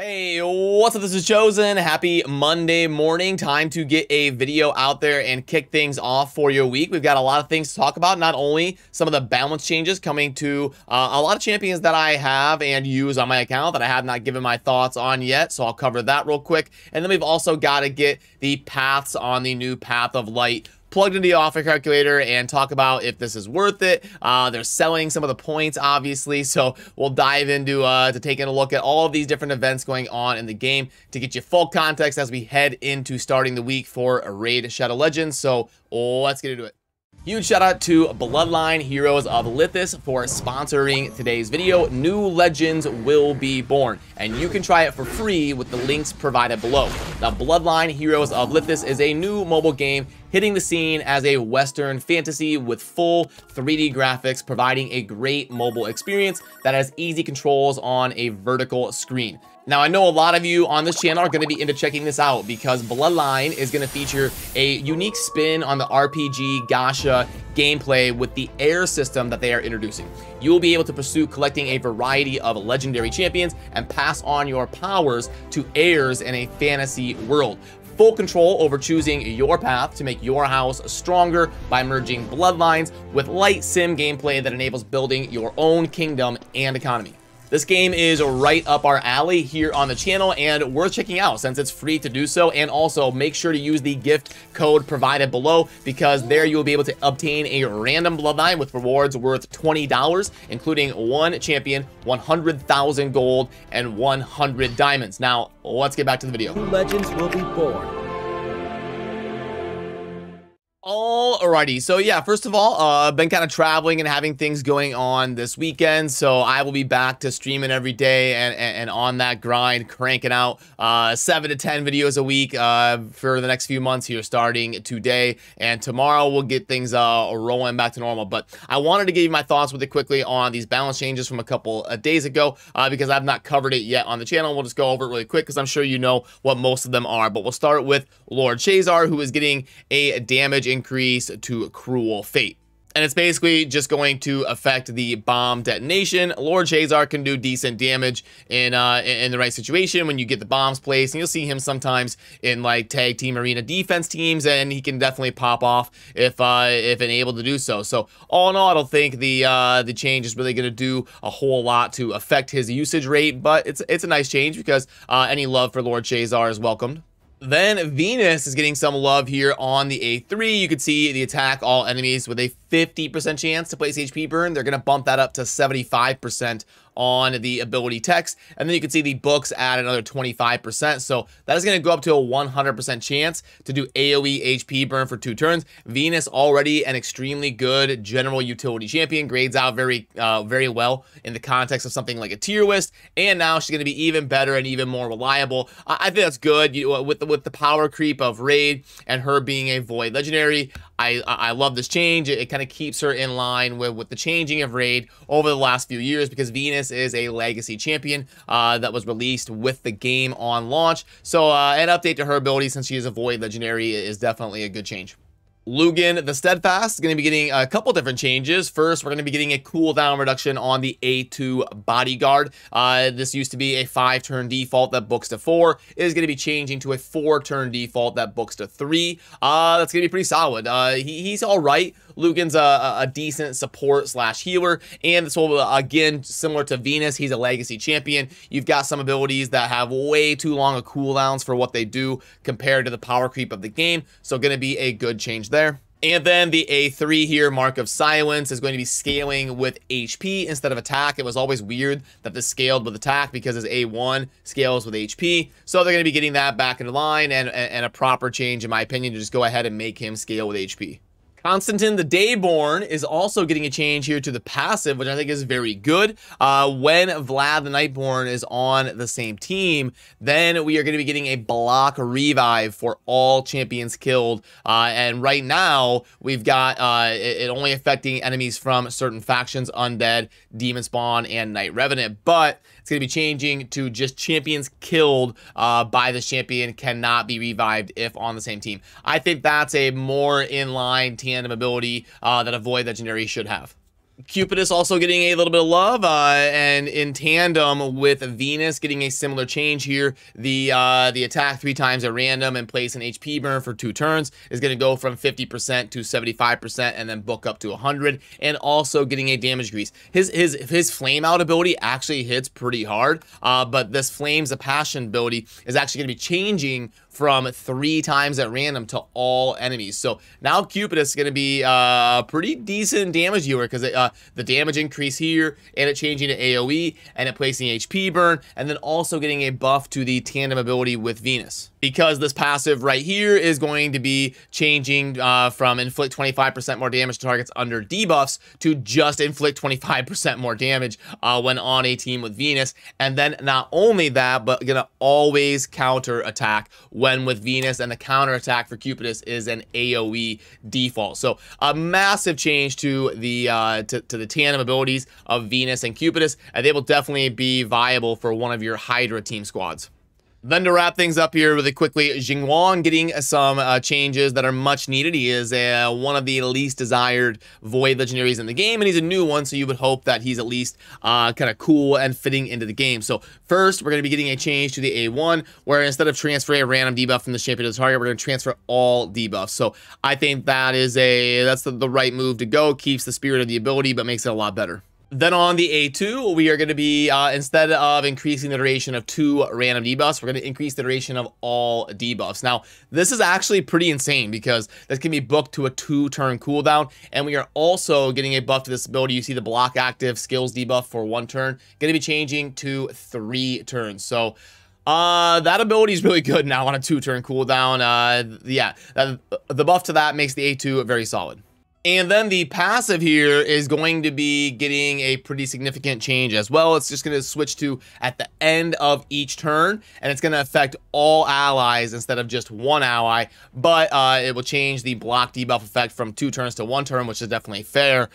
Hey, what's up? This is Chosen. Happy Monday morning. Time to get a video out there and kick things off for your week. We've got a lot of things to talk about. Not only some of the balance changes coming to a lot of champions that I have and use on my account that I have not given my thoughts on yet. So I'll cover that real quick. And then we've also got to get the paths on the new Path of Light plugged into the offer calculator and talk about if this is worth it. They're selling some of the points, obviously, so we'll dive into to taking a look at all of these different events going on in the game to get you full context as we head into starting the week for Raid Shadow Legends. So let's get into it. Huge shout out to Bloodline Heroes of Lithis for sponsoring today's video. New legends will be born, and you can try it for free with the links provided below. Now, Bloodline Heroes of Lithis is a new mobile game hitting the scene as a Western fantasy with full 3D graphics, providing a great mobile experience that has easy controls on a vertical screen. Now, I know a lot of you on this channel are going to be into checking this out because Bloodline is going to feature a unique spin on the RPG gacha gameplay with the Air system that they are introducing. You will be able to pursue collecting a variety of legendary champions and pass on your powers to heirs in a fantasy world. Full control over choosing your path to make your house stronger by merging bloodlines with light sim gameplay that enables building your own kingdom and economy. This game is right up our alley here on the channel and worth checking out since it's free to do so. And also make sure to use the gift code provided below because there you will be able to obtain a random bloodline with rewards worth $20, including one champion, 100,000 gold, and 100 diamonds. Now, let's get back to the video. New legends will be born. Alrighty, so yeah, first of all, I've been kind of traveling and having things going on this weekend, so I will be back to streaming every day and on that grind, cranking out 7 to 10 videos a week for the next few months here, starting today, and tomorrow we'll get things rolling back to normal. But I wanted to give you my thoughts really quickly on these balance changes from a couple of days ago because I've not covered it yet on the channel. We'll just go over it really quick because I'm sure you know what most of them are, but we'll start with Lord Shazar, who is getting a damage increase to Cruel Fate. And it's basically just going to affect the bomb detonation. Lord Shazar can do decent damage in the right situation when you get the bombs placed. And you'll see him sometimes in like tag team arena defense teams, and he can definitely pop off if enabled to do so. So all in all, I don't think the change is really going to do a whole lot to affect his usage rate, but it's a nice change because any love for Lord Shazar is welcomed. Then Venus is getting some love here on the A3. You can see the attack all enemies with a 50% chance to place HP burn. They're going to bump that up to 75% on the ability text. And then you can see the books add another 25%. So that is going to go up to a 100% chance to do AoE HP burn for 2 turns. Venus, already an extremely good general utility champion, grades out very well in the context of something like a tier list. And now she's going to be even better and even more reliable. I think that's good with the power creep of Raid and her being a Void Legendary. I love this change. It kind of keeps her in line with the changing of Raid over the last few years because Venus is a legacy champion that was released with the game on launch. So an update to her ability since she is a Void Legendary is definitely a good change. Lugan the Steadfast is going to be getting a couple different changes. First, we're going to be getting a cooldown reduction on the A2 Bodyguard. This used to be a 5-turn default that books to 4. It is going to be changing to a 4-turn default that books to 3. That's going to be pretty solid. He's all right. Lugan's a decent support slash healer, and this will, again, similar to Venus, he's a legacy champion. You've got some abilities that have way too long of cooldowns for what they do compared to the power creep of the game, so going to be a good change there. And then the A3 here, Mark of Silence, is going to be scaling with HP instead of attack. It was always weird that this scaled with attack because his A1 scales with HP. So they're going to be getting that back into line and a proper change, in my opinion, to just go ahead and make him scale with HP. Constantine the Dayborn is also getting a change here to the passive, which I think is very good. When Vlad the Nightborn is on the same team, then we are going to be getting a block revive for all champions killed. And right now, we've got it only affecting enemies from certain factions, Undead, Demon Spawn, and Night Revenant. But it's going to be changing to just champions killed by the champion cannot be revived if on the same team. I think that's a more in-line tandem ability that a Void Legendary should have. Cupidus also getting a little bit of love, and in tandem with Venus getting a similar change here. The attack 3 times at random and place an HP burn for 2 turns is going to go from 50% to 75% and then book up to 100, and also getting a damage grease. His flame out ability actually hits pretty hard, but this Flames of Passion ability is actually going to be changing from 3 times at random to all enemies. So now Cupidus is going to be a pretty decent damage dealer, because the damage increase here, and it changing to AoE, and it placing HP burn, and then also getting a buff to the tandem ability with Venus. Because this passive right here is going to be changing from inflict 25% more damage to targets under debuffs to just inflict 25% more damage when on a team with Venus. And then not only that, but gonna always counter attack when with Venus, and the counter attack for Cupidus is an AoE default. So a massive change to the tandem abilities of Venus and Cupidus, and they will definitely be viable for one of your Hydra team squads. Then to wrap things up here really quickly, Xingguang getting some changes that are much needed. He is one of the least desired Void legendaries in the game, and he's a new one, so you would hope that he's at least kind of cool and fitting into the game. So first, we're going to be getting a change to the A1, where instead of transferring a random debuff from the champion to the target, we're going to transfer all debuffs. So I think that is that's the right move to go. Keeps the spirit of the ability, but makes it a lot better. Then on the A2, we are going to be, instead of increasing the duration of 2 random debuffs, we're going to increase the duration of all debuffs. Now, this is actually pretty insane, because this can be booked to a 2-turn cooldown, and we are also getting a buff to this ability. You see the block active skills debuff for 1 turn, going to be changing to 3 turns. So that ability is really good now on a 2-turn cooldown. Yeah, the buff to that makes the A2 very solid. And then the passive here is going to be getting a pretty significant change as well. It's just going to switch to at the end of each turn, and it's going to affect all allies instead of just 1 ally, but it will change the block debuff effect from 2 turns to 1 turn, which is definitely fair,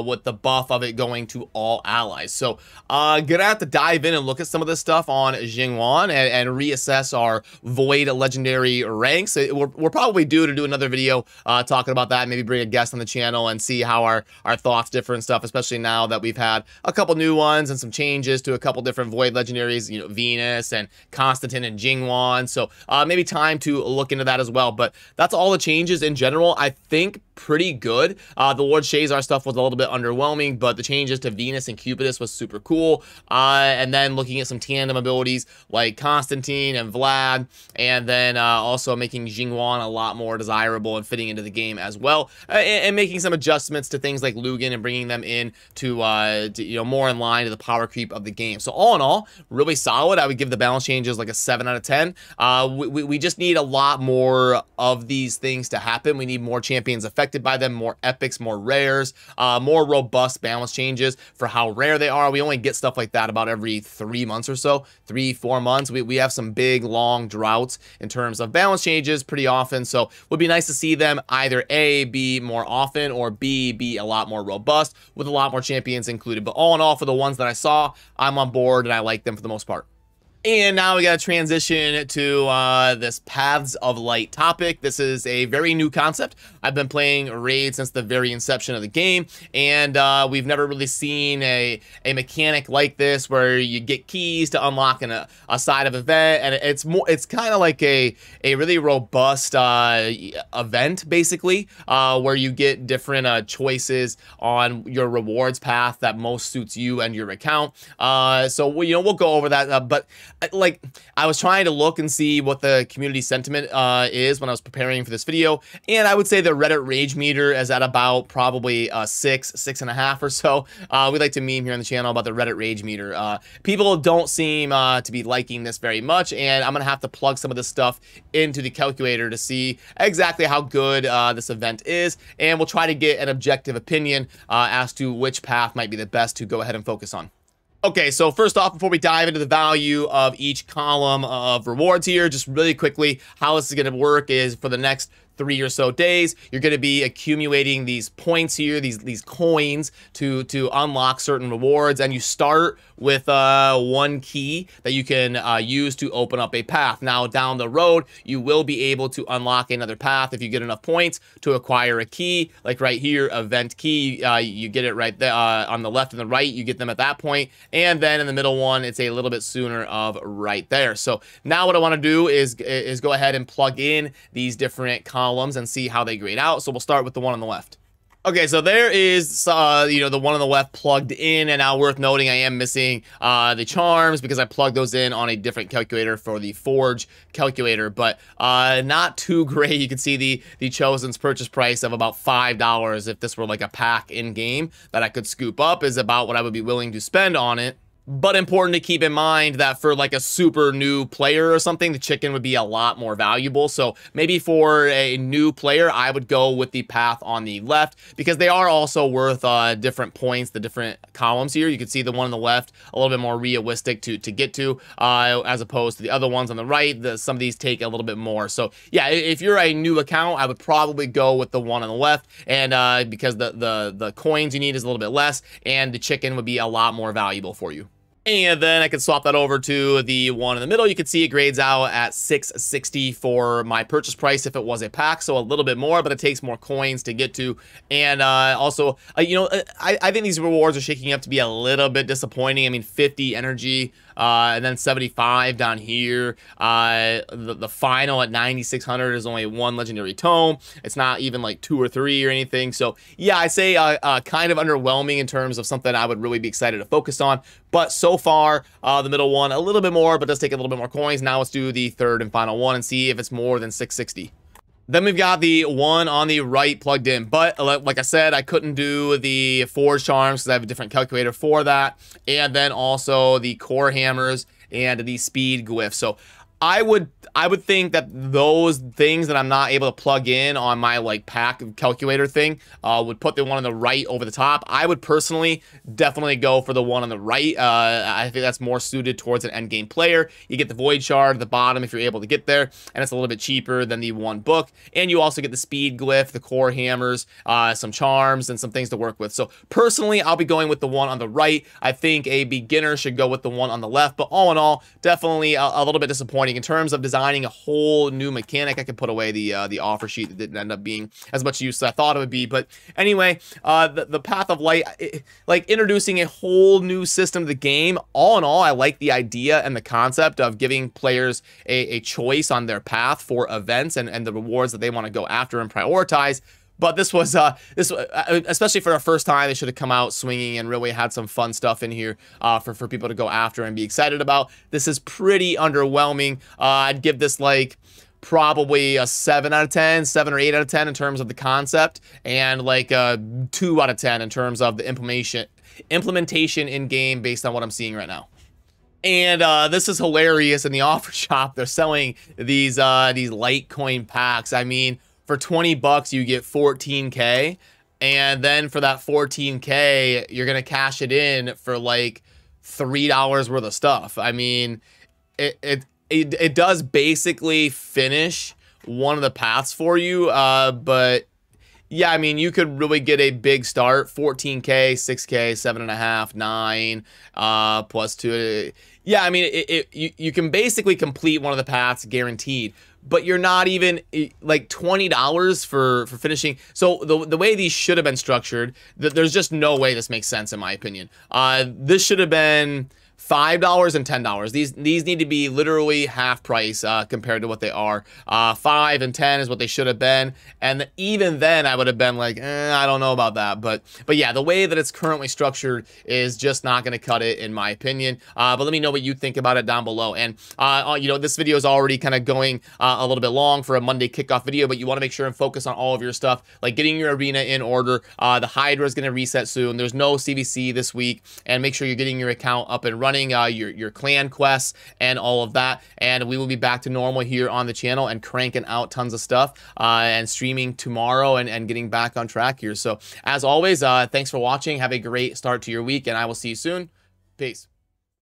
with the buff of it going to all allies. So gonna have to dive in and look at some of this stuff on Xingguang and reassess our Void legendary ranks. We're probably due to do another video talking about that, maybe bring a guest on the channel and see how our thoughts differ and stuff, especially now that we've had a couple new ones and some changes to a couple different Void legendaries, you know, Venus and Constantine and Xingguang. So maybe time to look into that as well. But that's all the changes in general. I think pretty good. The Lord Shazar stuff was a little bit underwhelming, but the changes to Venus and Cupidus was super cool. And then looking at some tandem abilities like Constantine and Vlad, and then also making Xingguang a lot more desirable and fitting into the game as well, and making some adjustments to things like Lugan and bringing them in to you know, more in line to the power creep of the game. So all in all, really solid. I would give the balance changes like a 7 out of 10. We just need a lot more of these things to happen. We need more champions affected by them, more epics, more rares, more robust balance changes for how rare they are. We only get stuff like that about every 3 months or so, 3-4 months. We have some big long droughts in terms of balance changes pretty often, so it would be nice to see them either A, be more often, or B, be a lot more robust with a lot more champions included. But all in all, for the ones that I saw, I'm on board and I like them for the most part. And now we got to transition to this Paths of Light topic. This is a very new concept. I've been playing Raid since the very inception of the game, and we've never really seen a mechanic like this where you get keys to unlock a side of event, and it's kind of like a really robust event, basically, where you get different choices on your rewards path that most suits you and your account. So we'll go over that, but like, I was trying to look and see what the community sentiment is when I was preparing for this video, and I would say the Reddit rage meter is at about probably 6.5 or so. We like to meme here on the channel about the Reddit rage meter. People don't seem to be liking this very much, and I'm gonna have to plug some of this stuff into the calculator to see exactly how good this event is, and we'll try to get an objective opinion as to which path might be the best to go ahead and focus on. Okay, so first off, before we dive into the value of each column of rewards here, just really quickly, how this is going to work is for the next 3 or so days, you're going to be accumulating these points here, these coins to unlock certain rewards, and you start with one key that you can use to open up a path. Now down the road, you will be able to unlock another path if you get enough points to acquire a key, like right here, event key. You get it right there on the left and the right, you get them at that point, and then in the middle one, it's a little bit sooner of right there. So now what I want to do is go ahead and plug in these different columns and see how they grade out. So we'll start with the one on the left. Okay, so there is, the one on the left plugged in, and now worth noting I am missing the charms because I plugged those in on a different calculator for the Forge calculator, but not too great. You can see the Chosen's purchase price of about $5 if this were like a pack in-game that I could scoop up is about what I would be willing to spend on it. But important to keep in mind that for like a super new player or something, the chicken would be a lot more valuable. So maybe for a new player, I would go with the path on the left because they are also worth different points, the different columns here. You can see the one on the left, a little bit more realistic to get to as opposed to the other ones on the right. Some of these take a little bit more. So yeah, if you're a new account, I would probably go with the one on the left, and because the coins you need is a little bit less, and the chicken would be a lot more valuable for you. And then I can swap that over to the one in the middle. You can see it grades out at $660 for my purchase price if it was a pack, so a little bit more, but it takes more coins to get to. And also, I think these rewards are shaking up to be a little bit disappointing. I mean, 50 energy, and then 75 down here. The final at 9,600 is only one legendary tome. It's not even like 2 or 3 or anything. So yeah, I say kind of underwhelming in terms of something I would really be excited to focus on. But so far, the middle one, a little bit more, but does take a little bit more coins. Now let's do the third and final one and see if it's more than 660. Then we've got the one on the right plugged in. But like I said, I couldn't do the Forge charms because I have a different calculator for that. And then also the core hammers and the speed glyph. So I would think that those things that I'm not able to plug in on my like pack calculator thing would put the one on the right over the top. I would personally definitely go for the one on the right. I think that's more suited towards an end game player. You get the void shard at the bottom if you're able to get there, and it's a little bit cheaper than the one book. And you also get the speed glyph, the core hammers, some charms, and some things to work with. So personally, I'll be going with the one on the right. I think a beginner should go with the one on the left. But all in all, definitely a little bit disappointing. In terms of designing a whole new mechanic, I could put away the offer sheet that didn't end up being as much use as I thought it would be. But anyway, the Path of Light, like introducing a whole new system to the game. All in all, I like the idea and the concept of giving players a choice on their path for events and the rewards that they want to go after and prioritize. But this was, especially for our first time, they should have come out swinging and really had some fun stuff in here for people to go after and be excited about. This is pretty underwhelming. I'd give this like probably a 7 out of 10, 7 or 8 out of 10 in terms of the concept, and like a 2 out of 10 in terms of the implementation in game based on what I'm seeing right now. And this is hilarious. In the offer shop, they're selling these Litecoin packs. I mean, for 20 bucks, you get 14K. And then for that 14K, you're going to cash it in for like $3 worth of stuff. I mean, it does basically finish one of the paths for you. But yeah, I mean, you could really get a big start. 14K, 6K, 7.5, 9, plus 2. Yeah, I mean, you can basically complete one of the paths guaranteed. But you're not even like $20 for finishing. So the way these should have been structured, there's just no way this makes sense in my opinion. This should have been $5 and $10. These need to be literally half price compared to what they are. 5 and 10 is what they should have been, and even then I would have been like, I don't know about that. But yeah, the way that it's currently structured is just not going to cut it in my opinion. But let me know what you think about it down below. And this video is already kind of going a little bit long for a Monday kickoff video, but you want to make sure and focus on all of your stuff, like getting your arena in order. The Hydra is going to reset soon. There's no CVC this week, and make sure you're getting your account up and running. Your clan quests and all of that, and we will be back to normal here on the channel and cranking out tons of stuff and streaming tomorrow and getting back on track here. So as always, thanks for watching. Have a great start to your week, and I will see you soon. Peace.